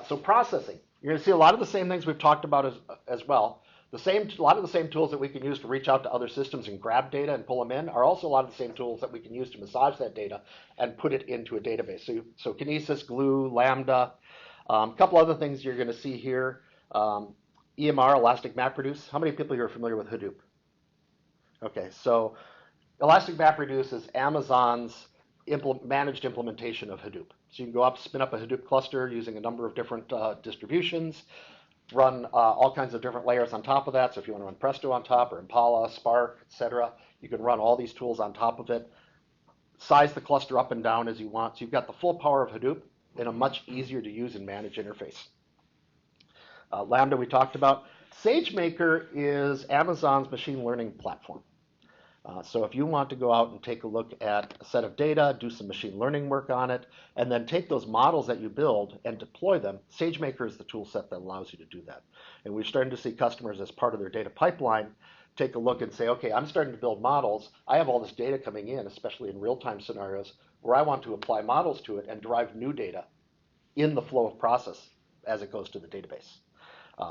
So processing, you're going to see a lot of the same things we've talked about as well. A lot of the same tools that we can use to reach out to other systems and grab data and pull them in are also a lot of the same tools that we can use to massage that data and put it into a database. So Kinesis, Glue, Lambda, a couple other things you're going to see here. EMR, Elastic MapReduce. How many people here are familiar with Hadoop? Okay, so Elastic MapReduce is Amazon's managed implementation of Hadoop. So you can go up, spin up a Hadoop cluster using a number of different distributions, run all kinds of different layers on top of that. So if you want to run Presto on top or Impala, Spark, etc., you can run all these tools on top of it, size the cluster up and down as you want. So you've got the full power of Hadoop in a much easier to use and manage interface. Lambda we talked about. SageMaker is Amazon's machine learning platform. So if you want to go out and take a look at a set of data, do some machine learning work on it, and then take those models that you build and deploy them, SageMaker is the tool set that allows you to do that. And we're starting to see customers as part of their data pipeline take a look and say, okay, I'm starting to build models. I have all this data coming in, especially in real-time scenarios, where I want to apply models to it and derive new data in the flow of process as it goes to the database.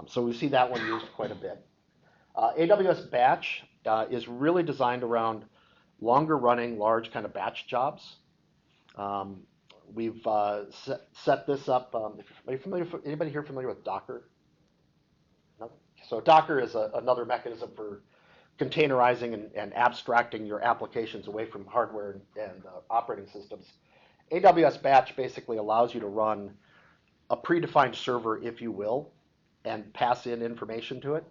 So we see that one used quite a bit. AWS Batch is really designed around longer running, large kind of batch jobs. We've set this up. Are you familiar? Anybody here familiar with Docker? No? So Docker is another mechanism for containerizing and abstracting your applications away from hardware and operating systems. AWS Batch basically allows you to run a predefined server, if you will, and pass in information to it.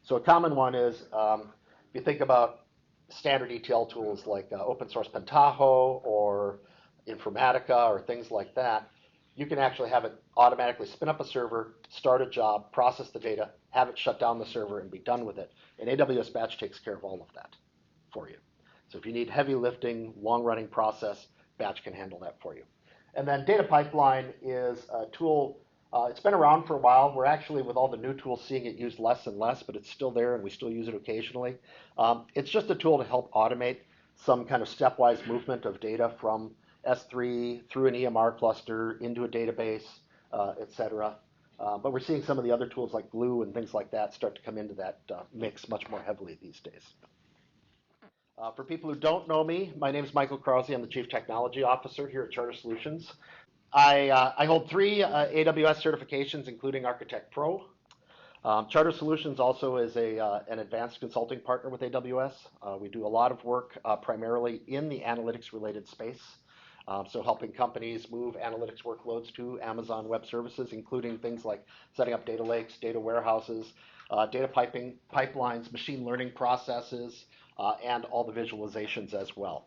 So a common one is if you think about standard ETL tools like open source Pentaho or Informatica or things like that, you can actually have it automatically spin up a server, start a job, process the data, have it shut down the server, and be done with it. And AWS Batch takes care of all of that for you. So if you need heavy lifting, long-running process, Batch can handle that for you. And then Data Pipeline is a tool. It's been around for a while. We're actually, with all the new tools, seeing it used less and less, but it's still there, and we still use it occasionally. It's just a tool to help automate some kind of stepwise movement of data from S3 through an EMR cluster into a database, et cetera. But we're seeing some of the other tools like Glue and things like that start to come into that mix much more heavily these days. For people who don't know me, my name is Michael Krause. I'm the Chief Technology Officer here at Charter Solutions. I hold 3 AWS certifications, including Architect Pro. Charter Solutions also is an advanced consulting partner with AWS. We do a lot of work primarily in the analytics-related space, so helping companies move analytics workloads to Amazon Web Services, including things like setting up data lakes, data warehouses, data pipelines, machine learning processes, and all the visualizations as well.